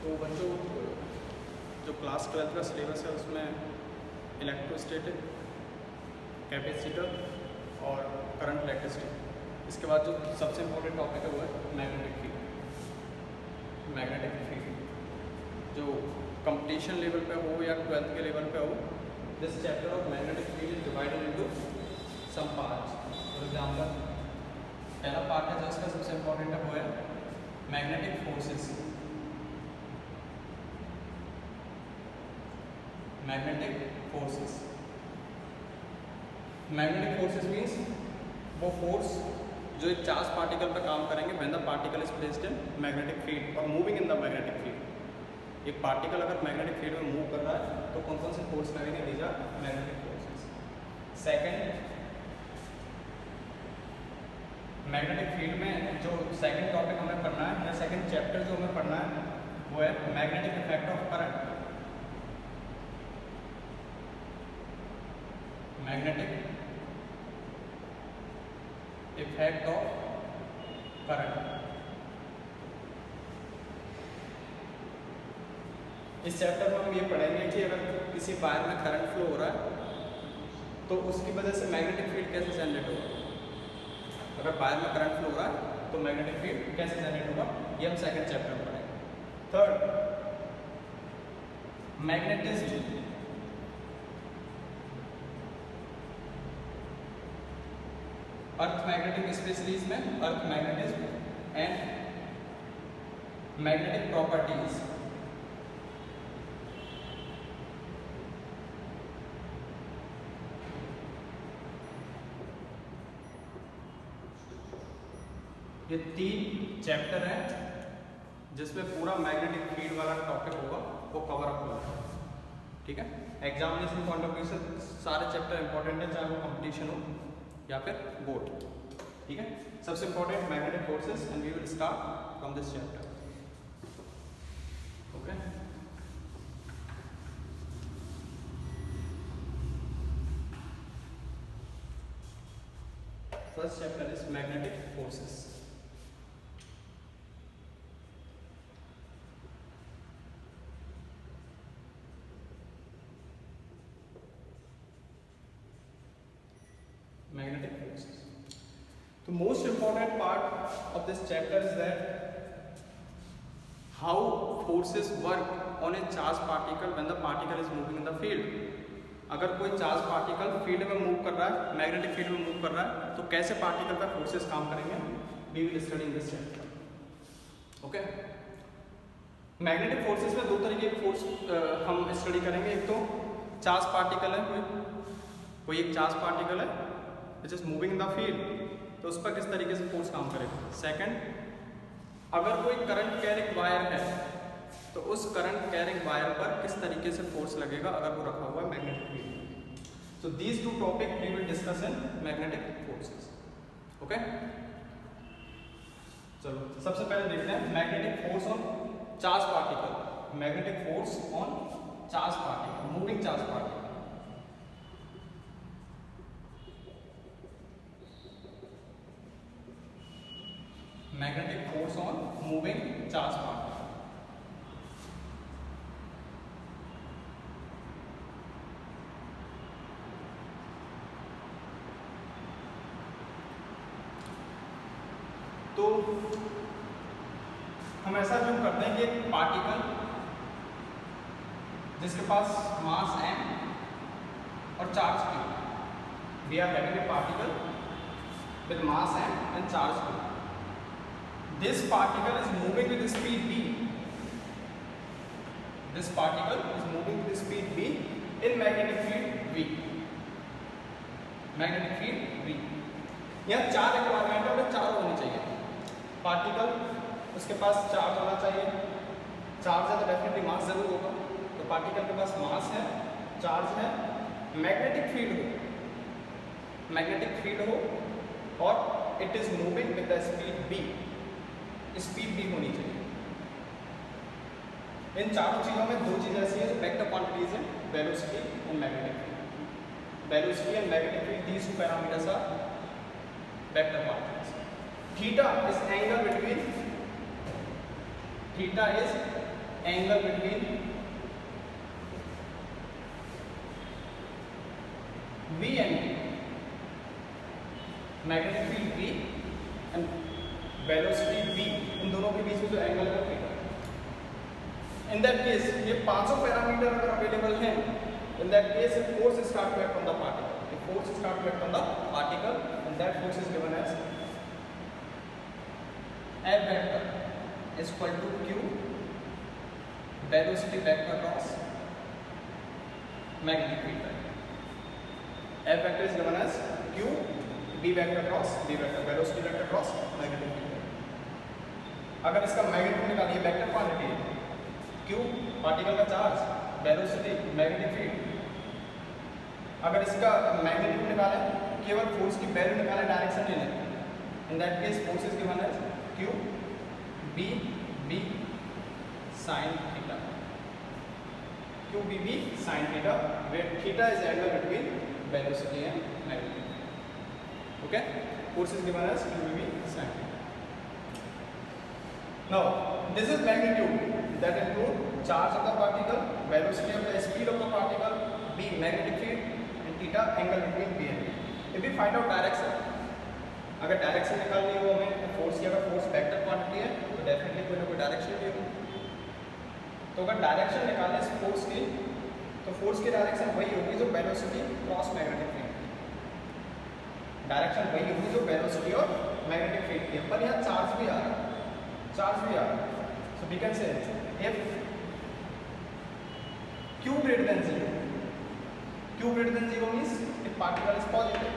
तो बच्चों जो क्लास 12 का सिलेबस है उसमें इलेक्ट्रोस्टैटिक, कैपेसिटर और करंट इलेक्ट्रिसिटी। इसके बाद जो सबसे इम्पोर्टेंट टॉपिक है वो है मैग्नेटिक फील्ड। मैग्नेटिक फील्ड जो कंपटीशन लेवल पे हो या 12th के लेवल पे हो, this chapter of magnetic field is divided into some parts. For example पहला पार्ट है जो इसका सबसे इम्पोर्टेंट है वो है magnetic forces. Magnetic forces, magnetic forces means वो फोर्स जो एक चार्ज पार्टिकल पर काम करेंगे when the particle is placed in magnetic field और moving in the magnetic field. एक पार्टिकल अगर मैग्नेटिक फील्ड में मूव कर रहा है तो कौन कौन से फोर्स लगेंगे? These are magnetic forces. Second, magnetic field में जो सेकंड टॉपिक हमें पढ़ना है या सेकंड चैप्टर जो हमें पढ़ना है वो है magnetic effect of current. Magnetic effect of current. इस चैप्टर में हम ये पढ़ेंगे कि अगर किसी वायर में करंट फ्लो हो रहा है तो उसकी वजह से मैग्नेटिक फील्ड कैसे जनरेट होगा। अगर वायर में करंट फ्लो हो रहा है तो मैग्नेटिक फील्ड कैसे जनरेट होगा, ये हम सेकंड चैप्टर में पढ़ेंगे। Third, magnetism. अर्थ मैग्नेटिक स्पेशलीज में अर्थ मैग्नेटिज्म एंड मैग्नेटिक प्रॉपर्टीज। ये 3 चैप्टर हैं जिसमें पूरा मैग्नेटिक फील्ड वाला टॉपिक होगा वो कवर अप होगा। ठीक है, एग्जामिनेशन पॉइंट ऑफ व्यू से सारे चैप्टर इंपॉर्टेंट है, चाहे वो कंपटीशन हो या फिर बोर्ड। ठीक है, सबसे important magnetic forces and we will start from this chapter. Okay, first chapter is magnetic forces. Magnetic forces. The most important part of this chapter is that how forces work on a charged particle when the particle is moving in the field. अगर कोई charge particle field में move कर रहा है, magnetic field में move कर रहा है, तो कैसे पार्टिकल पर फोर्सेस काम करेंगे, we will study in this chapter. Okay, magnetic forces में 2 तरीके के फोर्स हम स्टडी करेंगे। एक तो चार्ज पार्टिकल है, कोई एक चार्ज पार्टिकल है which is moving in the field, तो उस पर किस तरीके से फोर्स काम करेगा। सेकंड, अगर कोई करंट कैरिंग वायर है तो उस करंट कैरिंग वायर पर किस तरीके से फोर्स लगेगा अगर वो रखा हुआ है magnetic field. So these 2 topic we will discuss in magnetic forces. Okay, चलो सबसे पहले देखते हैं magnetic force on charge particle. Magnetic force on charge particle, moving charge particle. Magnetic force on moving charge particle. तो हम ऐसा जो करते हैं कि एक पार्टिकल जिसके पास मास m और charge q, we are having a particle with mass m and charge q. This particle is moving with speed v. This particle is moving with speed v in magnetic field v. Magnetic field v. यहाँ 4 requirement है और चारों होनी चाहिए। Particle उसके पास charge होना चाहिए, charge है तो डेफिनेटली मास जरूर होगा, तो पार्टिकल के पास मास है, चार्ज है, मैग्नेटिक फील्ड हो और it is moving with the speed v. Speed भी होनी चाहिए। इन चारों चीजों में 2 चीजें ऐसी हैं जो वेक्टर क्वांटिटीज हैं, velocity and magnetic field. Velocity and magnetic field, these 2 parameters are vector quantities. Theta is angle between, theta is angle between V and T, magnetic field V and velocity V, इन दोनों के बीच में जो angle है theta. In that case ये पांचों parameter अगर अवेलेबल हैं, in that case force start to act on the particle, force start to act on the particle and that force is given as F vector is equal to Q velocity vector cross magnetic field vector. F vector is given as Q B vector cross B vector velocity vector cross magnetic field vector. अगर इसका magnitude निकालिए, vector quantity है Q particle का charge, velocity magnetic field. अगर इसका magnitude निकालें, केवल force की वैल्यू निकालें, डायरेक्शन नहीं लें, in that case force is given as Q B B sin theta, Q B B sin theta, where theta is angle between velocity and magnitude. Okay, force is given as Q B B sin theta. Now this is magnitude that include charge of the particle, velocity of the speed of the particle, B magnetic field, theta angle between B and B. If we find out direction, अगर direction निकालनी हो हमें force की, अगर force vector quantity है तो definitely कोई ना कोई डायरेक्शन भी होगी। तो अगर डायरेक्शन निकालें इस फोर्स की, तो फोर्स की डायरेक्शन वही होगी जो velocity cross magnetic field, direction वही होगी जो वेलोसिटी और मैग्नेटिक फील्ड की है। पर यहाँ चार्ज भी आ रहा है, चार्ज भी आ रहा है। So we can say if Q greater than 0, Q greater than 0 means if particle is positive.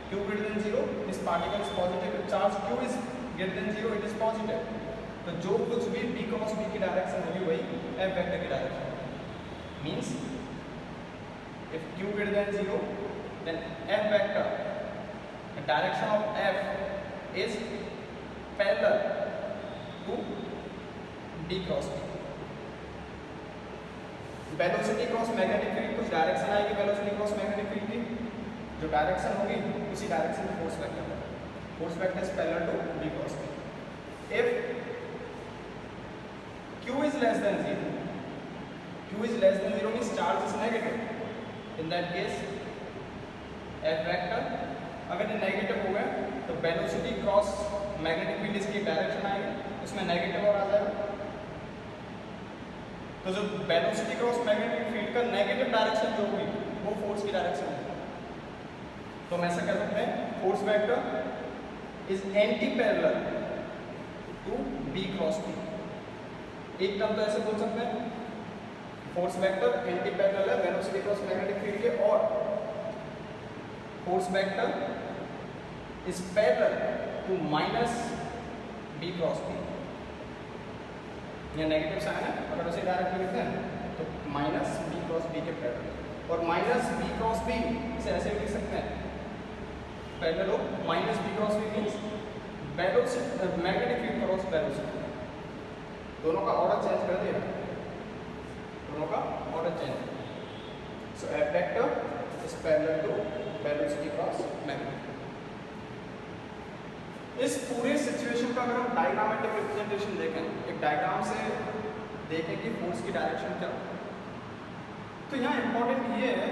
Q greater than 0 means particle is positive. If charge Q is greater than 0, it is positive. तो जो कुछ भी B cross B की direction होगी वही F vector की direction means if Q greater than 0 then F vector, the direction of F is parallel to B cross B. Velocity cross magnetic field, कुछ direction आएगी वेलोसिटी क्रॉस मैग्नेटिक फील्ड की, जो direction होगी उसी direction में force vector है, force vector is parallel to B cross B. If Q is less than 0, Q is less than 0 means charge is negative. In that case F vector अगर ये negative हो गया तो velocity cross magnetic field इसकी direction आएगी, उसमें negative और आ जाएगा। तो जो वेलोसिटी क्रॉस मैग्नेटिक फील्ड का नेगेटिव डायरेक्शन जो होगी वो फोर्स की डायरेक्शन होगी। तो हम ऐसा कह सकते हैं force vector is anti parallel to B cross B। एक टर्म तो ऐसे बोल सकते हैं फोर्स वेक्टर एंटी पैरेलल है वेलोसिटी क्रॉस मैग्नेटिक फील्ड के, और force vector is parallel to minus B cross B। ये नेगेटिव साइन है, अगर उसे डायरेक्टली लिखते हैं तो माइनस B क्रॉस B के पैरेलल, और माइनस B क्रॉस B इसे ऐसे भी लिख सकते हैं पैरेलल हो minus B cross B means velocity magnetic field cross velocity, दोनों का ऑर्डर चेंज कर दिया, दोनों का order change. So F vector is parallel to velocity cross magnetic. इस पूरे सिचुएशन का अगर हम डायग्रामेटिक रिप्रेजेंटेशन देखें, एक डायग्राम से देखें कि फोर्स की डायरेक्शन क्या, तो यहाँ इंपॉर्टेंट ये है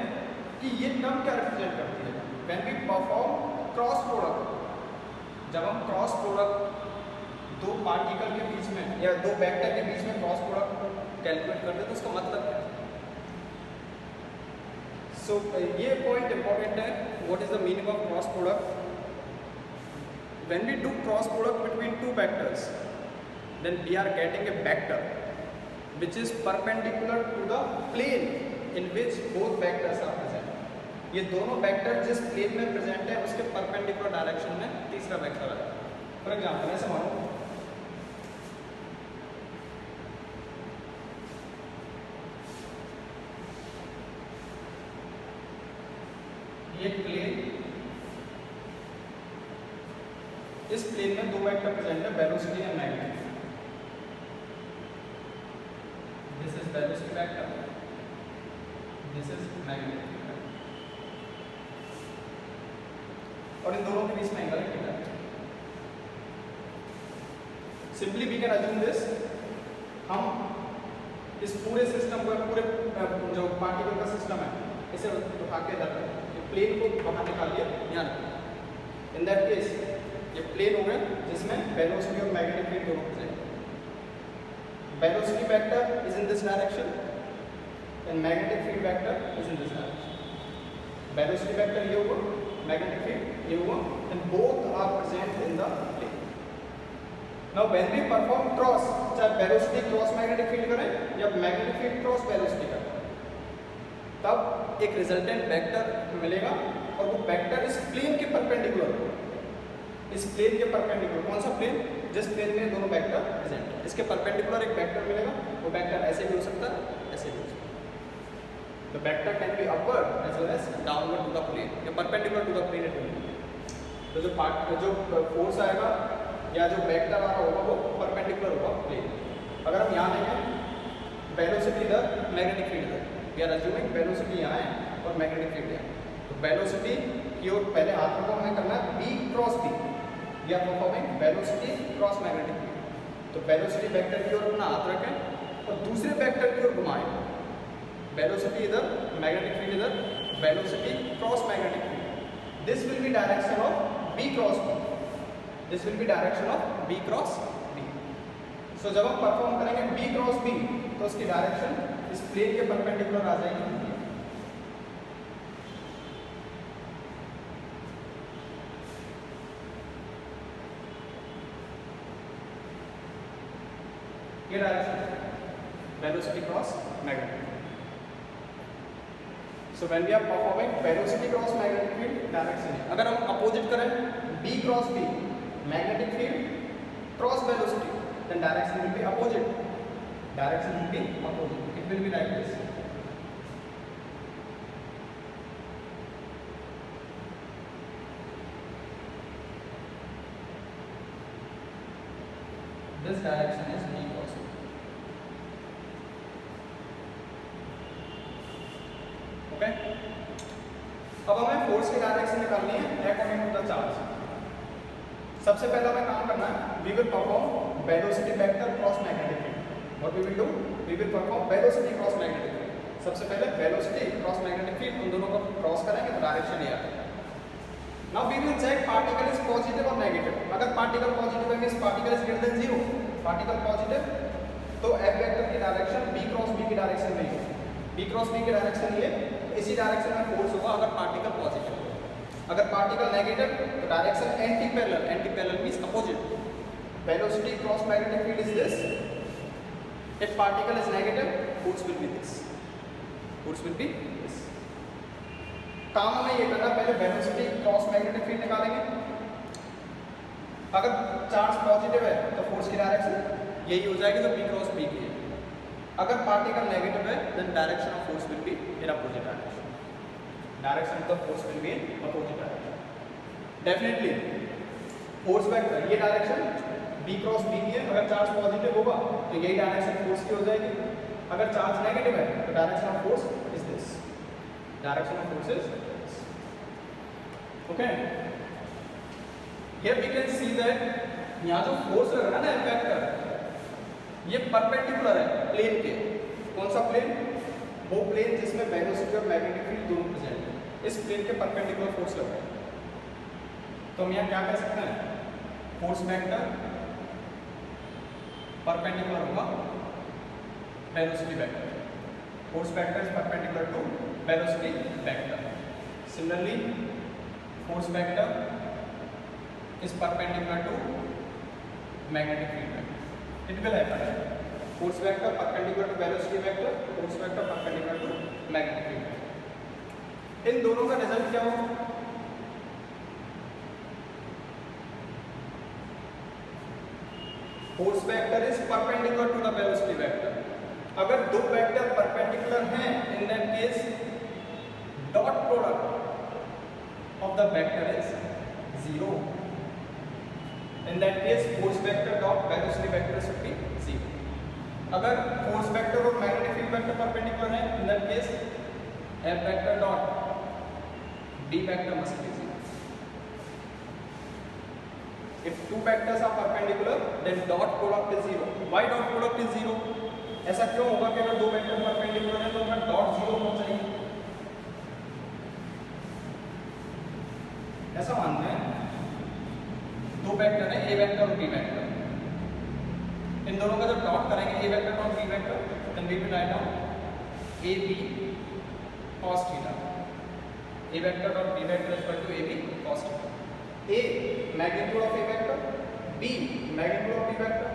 कि ये टर्म क्या रिप्रेजेंट करती है। When we perform cross product, जब हम क्रॉस प्रोडक्ट दो पार्टिकल के बीच में या दो वेक्टर के बीच में क्रॉस प्रोडक्ट कैलकुलेट करते हैं तो उसका मतलब क्या है। सो ये पॉइंट इंपॉर्टेंट है, what is the meaning of cross product. When we do cross product between two vectors, then we are getting a vector which is perpendicular to the plane in which both vectors are present. ये दोनों vector जिस plane में present है उसके perpendicular direction में तीसरा vector है। For example ऐसे मानो ये प्लेन, इस प्लेन में दो वेक्टर प्रेजेंट है velocity and magnetic. This is velocity vector, this is magnetic vector, और इन दोनों के बीच में एंगल है theta. Simply we can assume this, हम इस पूरे सिस्टम को, पूरे जो पार्टिकल का सिस्टम है, इसे उठा के इधर प्लेन को बाहर निकाल लिया यहाँ। इन दैट केस ये प्लेन हो गया जिसमें वेलोसिटी और मैग्नेटिक फील्ड दोनों प्रेजेंट है। Velocity vector is in this direction and magnetic field vector is in this direction. Velocity vector ये हुआ, मैग्नेटिक फील्ड ये हुआ, and both are present in the plane. Now when we perform cross, चाहे velocity cross magnetic field करें या magnetic field cross velocity करें, तब एक रिजल्टेंट वेक्टर मिलेगा और वो वेक्टर इस प्लेन के परपेंडिकुलर होगा। इस प्लेन के परपेंडिकुलर, कौन सा प्लेन? जिस प्लेन में दोनों वेक्टर प्रेजेंट है, इसके परपेंडिकुलर एक वेक्टर मिलेगा। वो वेक्टर ऐसे भी हो सकता है, ऐसे भी हो सकता है। The vector can be upward as well as downward to the plane या perpendicular to the plane it will be. तो जो फोर्स आएगा या जो वेक्टर आ रहा होगा वो परपेंडिकुलर होगा प्लेन। अगर हम यहाँ देखें वेलोसिटी इधर, मैग्नेटिक फील्ड इधर, वी आर अज्यूमिंग वेलोसिटी यहाँ है और मैग्नेटिक फील्ड यहाँ। तो वेलोसिटी की ओर पहले हाथ को हमें करना है बी क्रॉस बी, या performing velocity cross magnetic field. तो वेलोसिटी वेक्टर की ओर अपना हाथ रखें और दूसरे वेक्टर की ओर घुमाएं। वेलोसिटी इधर, मैग्नेटिक फील्ड इधर, velocity cross magnetic field. This will be direction of B cross B. This will be direction of B cross B. So जब हम परफॉर्म करेंगे बी क्रॉस बी तो उसकी डायरेक्शन इस प्लेन के परपेंडिकुलर आ जाएगी। ये direction velocity cross magnetic field. So when we are performing velocity cross magnetic field, direction है। अगर हम अपोजिट करें B cross B, magnetic field cross velocity, then direction will be opposite. Direction will be opposite. It will be like this. This direction is B cross B. Okay? अब हमें force की direction निकालनी है according to the charge. सबसे पहला हमें काम करना है, we will perform velocity vector cross magnetic field. What we will do? We will perform velocity cross magnetic field. सबसे पहले velocity cross magnetic field उन दोनों को क्रॉस करेंगे तो डायरेक्शन ये आएगा। Now we will check particle is positive or negative. अगर particle positive है means particle is greater than zero. Particle positive तो F vector की डायरेक्शन B cross B की डायरेक्शन में होगी। B cross B की डायरेक्शन ये, इसी डायरेक्शन में फोर्स होगा अगर पार्टिकल पॉजिटिव हो। अगर पार्टिकल नेगेटिव तो direction anti parallel. Anti parallel means opposite. Velocity cross magnetic field is this. If particle is negative, force will be this. Force will be this. काम हमें ये करना, पहले वेलोसिटी क्रॉस मैग्नेटिक फील्ड निकालेंगे। अगर charge positive है तो force की डायरेक्शन यही हो जाएगी जो B क्रॉस B की है। अगर पार्टिकल नेगेटिव है then direction of force will be in opposite direction. Direction of the force will be in opposite direction. Definitely force vector ये डायरेक्शन B क्रॉस B की है। अगर चार्ज पॉजिटिव होगा तो यही डायरेक्शन फोर्स की हो जाएगी। अगर चार्ज नेगेटिव है तो direction of force is this. Direction of force is this. Okay, here we can see that यहाँ जो फोर्स लग रहा है ना वेक्टर, ये परपेंडिकुलर है प्लेन के। कौन सा प्लेन? वो प्लेन जिसमें वेलोसिटी और मैग्नेटिक फील्ड दोनों प्रेजेंट है। इस प्लेन के परपेंडिकुलर फोर्स लग रहा है। तो हम यहाँ क्या कर सकते हैं? फोर्स वेक्टर परपेंडिकुलर होगा velocity vector. Force vector is perpendicular to velocity vector. Similarly force vector is perpendicular to magnetic field vector. It will happen force vector perpendicular to velocity vector, force vector perpendicular to magnetic field vector. इन दोनों का result क्या होगा? Force vector is perpendicular to the velocity vector. अगर दो vector perpendicular हैं in that case dot product of the vector is 0। In that case force vector dot velocity vector should be 0। अगर force vector और magnetic field vector perpendicular हैं in that case F vector dot B vector must be 0। If two vectors are perpendicular, then dot product is 0. Why dot product is 0? ऐसा क्यों होगा कि अगर दो vector perpendicular है तो उनका डॉट जीरो होना चाहिए। ऐसा मानते हैं दो वेक्टर है ए वेक्टर और बी वेक्टर, इन दोनों का जब डॉट करेंगे ए वेक्टर और B vector, then we will write down A B cos theta, A vector और B vector is equal to A B cos theta. A magnitude of A vector, B magnitude of B vector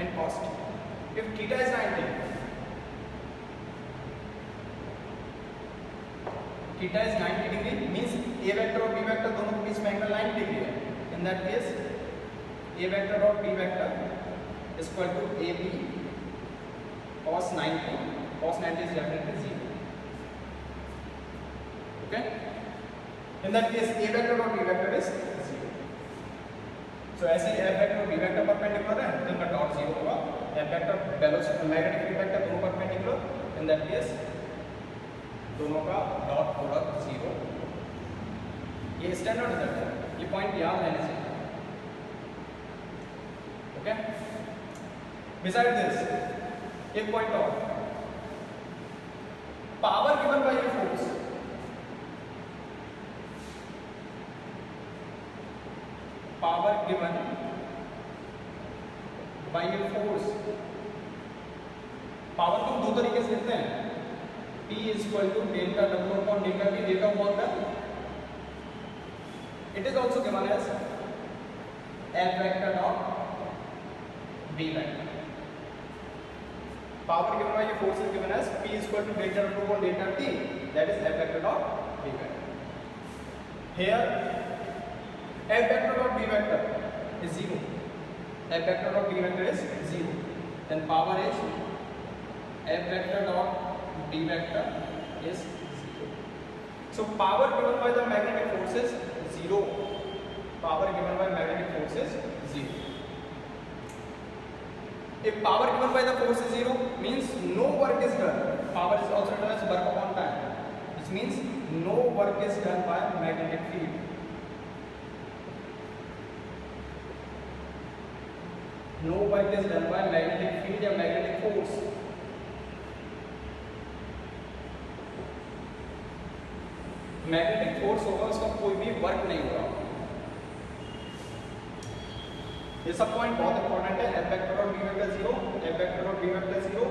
and cos theta. If theta is 90, theta is 90 degree means A vector और B vector दोनों के बीच में angle 90 degree है। In that case A vector और B vector is equal to A B cos 90, cos 90 is definitely 0. Okay? In that case, a vector और b vector is 0. So ऐसे f vector और b vector perpendicular है तो इनका dot 0 होगा। f vector velocity magnetic field vector दोनों perpendicular, in that case दोनों का डॉट प्रोडक्ट 0। ये स्टैंडर्ड रिजल्ट है, ये पॉइंट याद रहने चाहिए। ओके, बिसाइड दिस एक पॉइंट और, power given by a force, power given by a force, power को हम दो तरीके से लिखते हैं, P is equal to delta W upon delta T, delta upon the, it is also given as F vector dot B vector. Power given by a force is given as P is equal to delta W upon delta T, that is F vector dot B vector. Here F vector dot B vector is 0. F vector dot B vector is 0. Then power is F vector dot B vector is 0. So power given by the magnetic force is 0. Power given by magnetic force is 0. If power given by the force is 0 means no work is done. Power is also known as work upon time, which means no work is done by magnetic field. No work is done by magnetic field या magnetic force. Magnetic force होगा उसका कोई भी work नहीं होगा। ये सब point बहुत इंपॉर्टेंट है। F vector और B vector 0, F vector और B vector 0,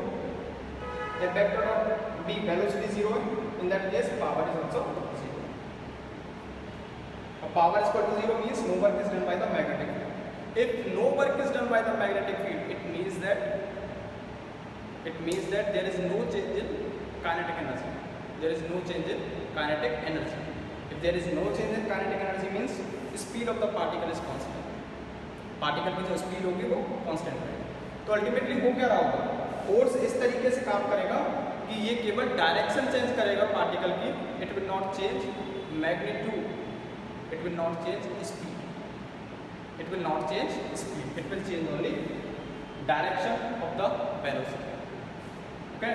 F vector और B velocity 0 है, in that case power is also 0. Power is equal to 0 means no work is done by the magnetic field. If no work is done by the magnetic field, it means that there is no change in kinetic energy. There is no change in kinetic energy. If there is no change in kinetic energy means speed of the particle is constant. Particle की जो speed होगी वो constant रहेगी। तो ultimately हो क्या रहा होगा, फोर्स इस तरीके से काम करेगा कि ये केवल डायरेक्शन चेंज करेगा पार्टिकल की, it will not change magnitude, it will not change speed, it will not change speed, it will change only direction of the velocity. Okay,